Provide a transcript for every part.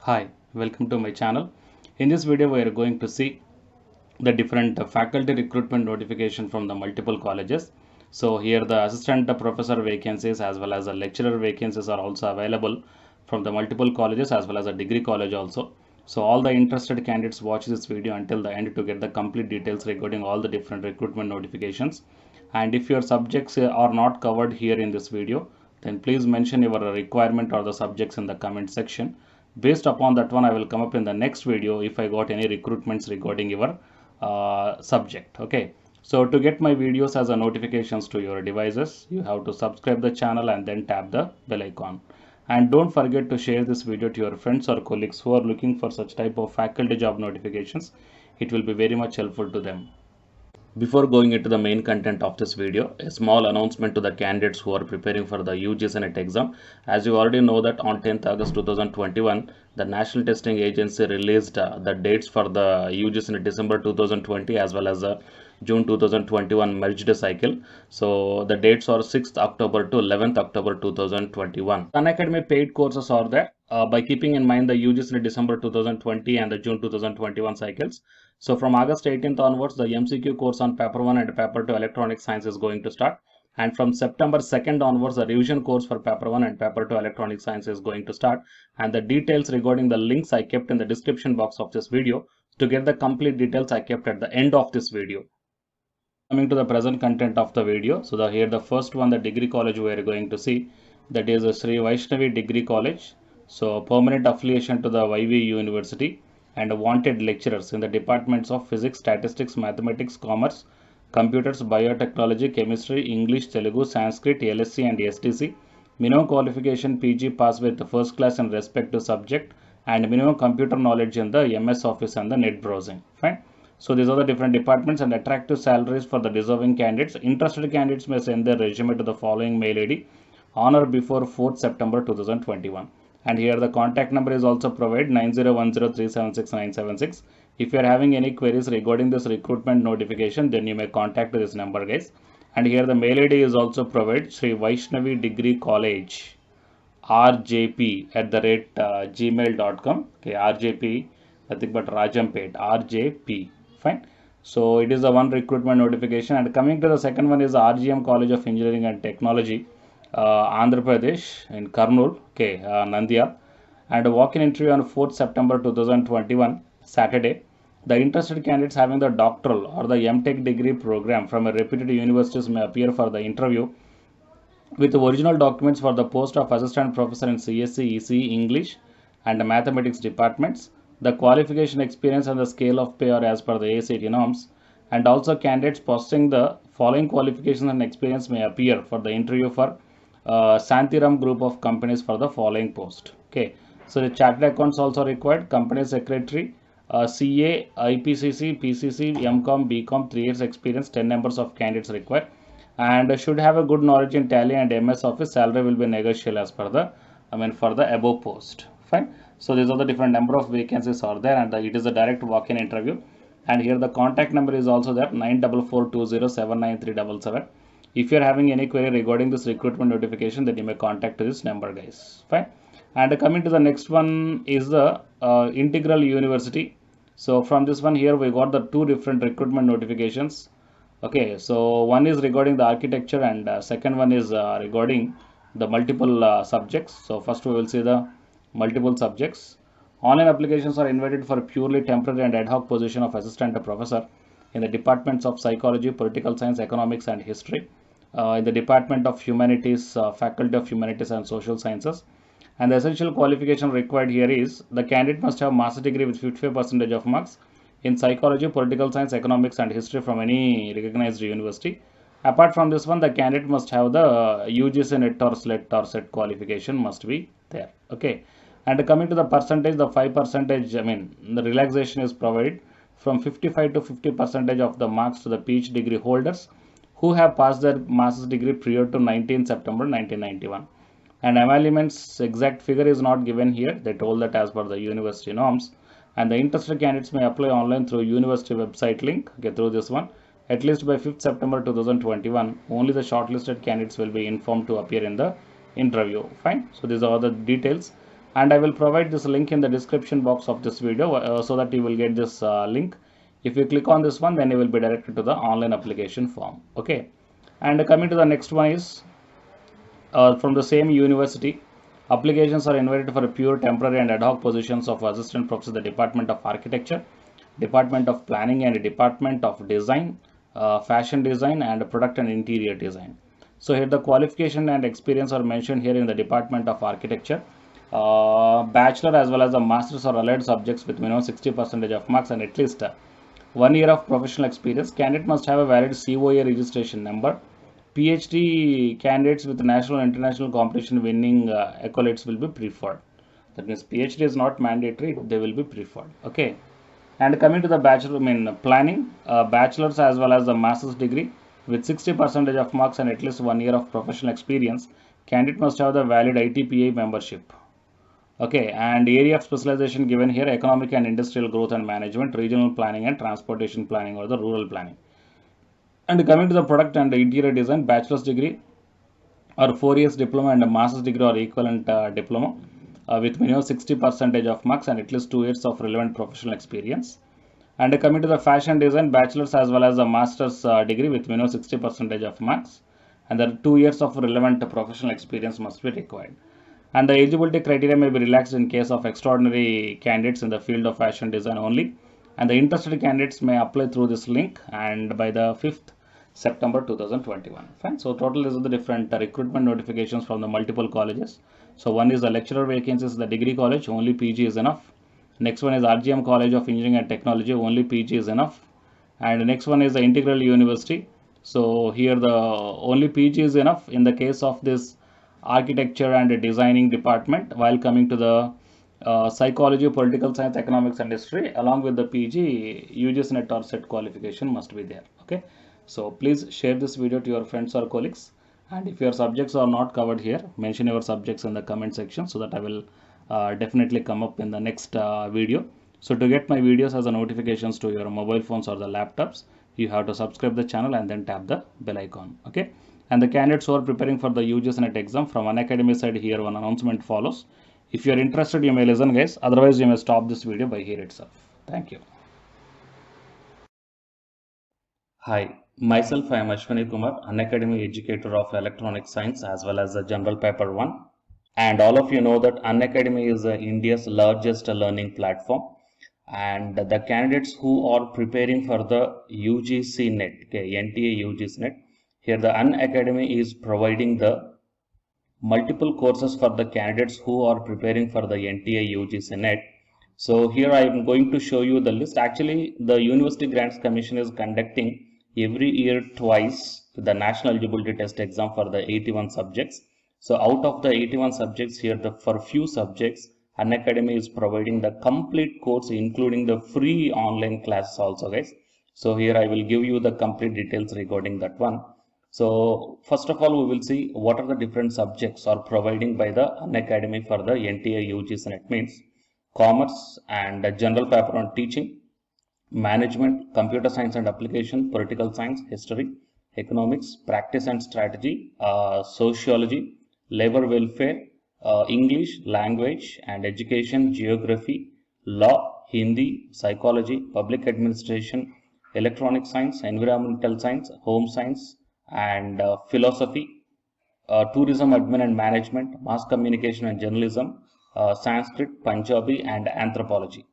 Hi, welcome to my channel. In this video, we are going to see the different faculty recruitment notification from the multiple colleges. So here the assistant professor vacancies as well as the lecturer vacancies are also available from the multiple colleges as well as a degree college also. So all the interested candidates watch this video until the end to get the complete details regarding all the different recruitment notifications. And if your subjects are not covered here in this video, then please mention your requirement or the subjects in the comment section. Based upon that one, I will come up in the next video if I got any recruitments regarding your subject. Okay, so to get my videos as a notifications to your devices, you have to subscribe the channel and then tap the bell icon. And don't forget to share this video to your friends or colleagues who are looking for such type of faculty job notifications. It will be very much helpful to them. Before going into the main content of this video, a small announcement to the candidates who are preparing for the UG Senate exam. As you already know that on 10th August 2021, the National Testing Agency released the dates for the UG Senate December 2020 as well as the June 2021 merged cycle. So the dates are 6th October to 11th October 2021. Unacademy paid courses are there. By keeping in mind the UG Senate December 2020 and the June 2021 cycles. So from August 18th onwards, the MCQ course on paper 1 and paper 2 electronic science is going to start. And from September 2nd onwards, the revision course for paper 1 and paper 2 electronic science is going to start. And the details regarding the links I kept in the description box of this video. To get the complete details I kept at the end of this video. Coming to the present content of the video. So here the first one, the degree college we are going to see. That is Sri Vaishnavi Degree College. So permanent affiliation to the YV University and wanted lecturers in the departments of physics, statistics, mathematics, commerce, computers, biotechnology, chemistry, English, Telugu, Sanskrit, LSC and STC. Minimum qualification PG pass with first class in respective subject and minimum computer knowledge in the MS Office and the net browsing. Fine. So these are the different departments and attractive salaries for the deserving candidates. Interested candidates may send their resume to the following mail ID on or before 4th September 2021. And here the contact number is also provided 9010376976. If you are having any queries regarding this recruitment notification, then you may contact this number, guys. And here the mail ID is also provided Sri Vaishnavi Degree College rjp@gmail.com. Okay, RJP, nothing but Rajampet, RJP. Fine. So it is the one recruitment notification. And coming to the second one is the RGM College of Engineering and Technology. Andhra Pradesh in Kurnool, okay, Nandyal, and a walk-in interview on 4th September 2021, Saturday. The interested candidates having the doctoral or the MTech degree program from a reputed universities may appear for the interview with original documents for the post of assistant professor in CSE, ECE, English, and mathematics departments. The qualification, experience, and the scale of pay are as per the ACT norms. And also candidates possessing the following qualifications and experience may appear for the interview for Santiram group of companies for the following post. Okay, so the chartered accounts also required, company secretary, CA, IPCC, PCC, MCOM, BCom, 3 years experience, 10 numbers of candidates required, and should have a good knowledge in Tally and MS Office. Salary will be negotiable as per the, for the above post. Fine. So these are the different number of vacancies are there, and it is a direct walk-in interview. And here the contact number is also there, 9442079377. If you are having any query regarding this recruitment notification, then you may contact this number, guys. Fine. And coming to the next one is the Integral University. So from this one here we got the two different recruitment notifications. Okay, so one is regarding the architecture and second one is regarding the multiple subjects. So first we will see the multiple subjects. Online applications are invited for purely temporary and ad hoc position of assistant professor in the departments of psychology, political science, economics and history. In the Department of Humanities, Faculty of Humanities and Social Sciences. And the essential qualification required here is the candidate must have master's degree with 55% of marks in psychology, political science, economics and history from any recognized university. Apart from this one, the candidate must have the UGC NET or SLET or SET qualification must be there. Okay. And coming to the percentage, the 5%, the relaxation is provided from 55 to 50% of the marks to the PhD degree holders who have passed their master's degree prior to 19 September 1991. And emoluments exact figure is not given here. They told that as per the university norms. And the interested candidates may apply online through university website link. Okay, through this one. At least by 5th September 2021, only the shortlisted candidates will be informed to appear in the interview. Fine. So these are the details. and I will provide this link in the description box of this video so that you will get this link. If you click on this one, then you will be directed to the online application form. Okay, and coming to the next one is from the same university. Applications are invited for a pure temporary and ad hoc positions of assistant professor in the Department of Architecture, Department of Planning, and Department of Design, Fashion Design, and Product and Interior Design. So here the qualification and experience are mentioned here in the Department of Architecture. Bachelor as well as a master's or allied subjects with minimum 60% of marks and at least 1 year of professional experience. Candidate must have a valid COA registration number. PhD candidates with national and international competition winning accolades will be preferred. That means PhD is not mandatory, they will be preferred. Okay. And coming to the bachelor, planning, bachelor's as well as the master's degree with 60% of marks and at least 1 year of professional experience. Candidate must have the valid ITPA membership. Okay, and area of specialization given here: economic and industrial growth and management, regional planning and transportation planning, or the rural planning. And coming to the product and interior design, bachelor's degree or 4 years diploma and a master's degree or equivalent diploma with minimum 60% of marks and at least 2 years of relevant professional experience. And coming to the fashion design, bachelor's as well as a master's degree with minimum 60% of marks, and the 2 years of relevant professional experience must be required. And the eligibility criteria may be relaxed in case of extraordinary candidates in the field of fashion design only. And the interested candidates may apply through this link and by the 5th September 2021. Fine. So total is the different recruitment notifications from the multiple colleges. So one is the lecturer vacancies, the degree college, only PG is enough. Next one is RGM College of Engineering and Technology, only PG is enough. And the next one is the Integral University. So here the only PG is enough in the case of this architecture and designing department, while coming to the psychology, political science, economics and history, along with the PG, UGC NET or SET qualification must be there. Okay, so please share this video to your friends or colleagues, and if your subjects are not covered here, mention your subjects in the comment section so that I will definitely come up in the next video. So to get my videos as a notifications to your mobile phones or the laptops, you have to subscribe the channel and then tap the bell icon. Okay, and the candidates who are preparing for the UGC NET exam, from Unacademy side, here one announcement follows. If you are interested, you may listen, guys. Otherwise, you may stop this video by here itself. Thank you. Hi, myself I am Ashwani Kumar, Unacademy educator of Electronic Science as well as the General Paper 1. And all of you know that Unacademy is India's largest learning platform. And the candidates who are preparing for the UGC NET, okay, NTA UGC NET, here the Unacademy is providing the multiple courses for the candidates who are preparing for the NTA UGC NET. So here I am going to show you the list. Actually, the University Grants Commission is conducting every year twice the National Eligibility Test exam for the 81 subjects. So out of the 81 subjects here, for few subjects, Unacademy is providing the complete course, including the free online classes also, guys. So here I will give you the complete details regarding that one. So first of all, we will see what are the different subjects are providing by the Unacademy for the NTA UGC NET. Means commerce and general paper on teaching, management, computer science and application, political science, history, economics, practice and strategy, sociology, labor welfare, English, language and education, geography, law, Hindi, psychology, public administration, electronic science, environmental science, home science and philosophy, tourism, admin and management, mass communication and journalism, Sanskrit, Punjabi and anthropology.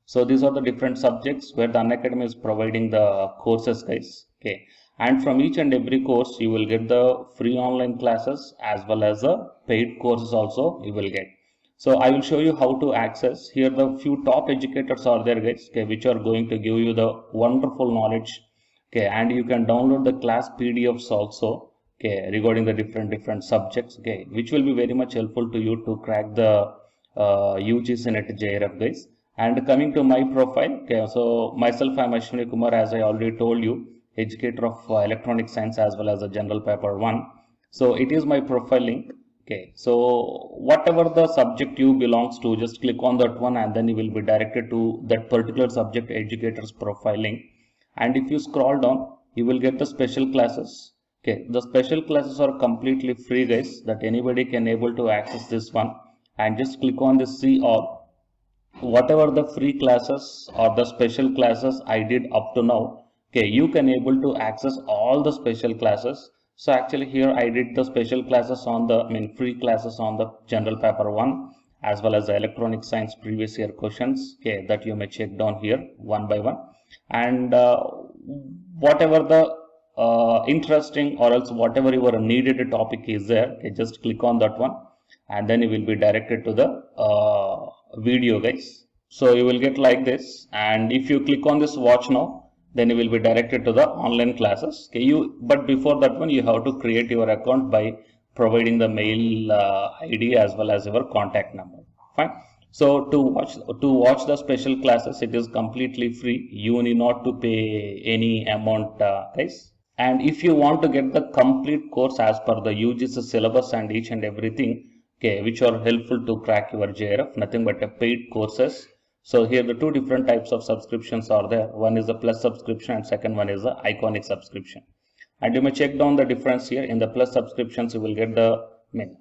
So these are the different subjects where the Unacademy is providing the courses, guys. Okay, and from each and every course you will get the free online classes as well as the paid courses also you will get. So I will show you how to access. Here the few top educators are there, guys, okay, which are going to give you the wonderful knowledge. Okay, and you can download the class PDFs also, okay, regarding the different subjects, okay, which will be very much helpful to you to crack the UGC NET JRF, guys. And coming to my profile, okay, so myself I am Ashwani Kumar, as I already told you, educator of electronic science as well as a general paper 1. So it is my profile link. Okay, so whatever the subject you belongs to, just click on that one and then you will be directed to that particular subject educator's profile link. And if you scroll down, you will get the special classes. Okay, the special classes are completely free, guys, that anybody can able to access this one. and just click on this see all. Whatever the free classes or the special classes I did up to now, okay, you can able to access all the special classes. So actually here I did the special classes on the free classes on the general paper 1 as well as the electronic science previous year questions, okay, that you may check down here one by one. And whatever the interesting or else whatever your needed topic is there, okay, just click on that one and then you will be directed to the video, guys. So you will get like this, and if you click on this watch now, then you will be directed to the online classes, okay. But before that one, you have to create your account by providing the mail ID as well as your contact number. Fine. So to watch the special classes, it is completely free. You need not to pay any amount, guys. And if you want to get the complete course as per the UGC syllabus and each and everything, okay, which are helpful to crack your JRF, nothing but a paid courses. So here the two different types of subscriptions are there. One is the plus subscription and second one is the iconic subscription. And you may check down the difference here. In the plus subscriptions, you will get the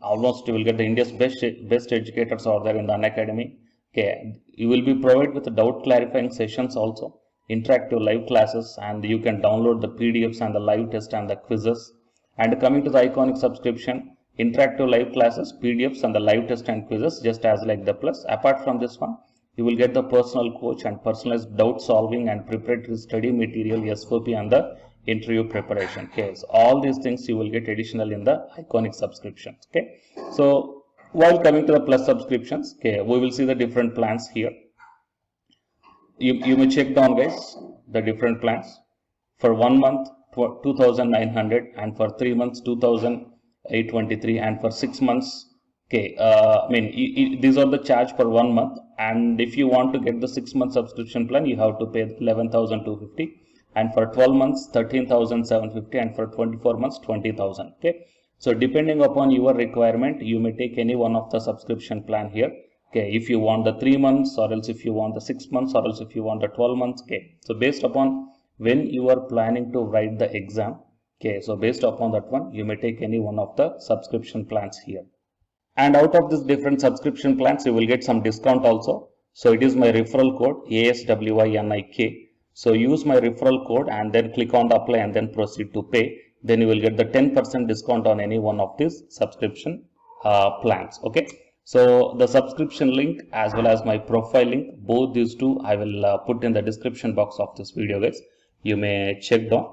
almost you will get the India's best educators are there in the Unacademy. Okay, you will be provided with doubt clarifying sessions also, interactive live classes, and you can download the PDFs and the live test and the quizzes. And coming to the iconic subscription, interactive live classes, PDFs and the live test and quizzes just as like the plus. Apart from this one, you will get the personal coach and personalized doubt solving and preparatory study material, SOP and the interview preparation. Okay, so all these things you will get additional in the iconic subscriptions. Okay, so while coming to the plus subscriptions, okay, we will see the different plans here. You may check down, guys, the different plans. For 1 month 2,900, and for 3 months 2,823, and for 6 months, okay, these are the charge for 1 month. And if you want to get the 6-month subscription plan, you have to pay 11,250, and for 12 months 13,750, and for 24 months 20,000. Okay, so depending upon your requirement, you may take any one of the subscription plan here. Okay, if you want the 3 months, or else if you want the 6 months, or else if you want the 12 months. Okay, so based upon when you are planning to write the exam, okay, so based upon that one, you may take any one of the subscription plans here. And out of this different subscription plans, you will get some discount also. So it is my referral code ASWINIK. So use my referral code and then click on the apply and then proceed to pay. Then you will get the 10% discount on any one of these subscription plans. Okay. So the subscription link as well as my profile link, both these two I will put in the description box of this video, guys. You may check down.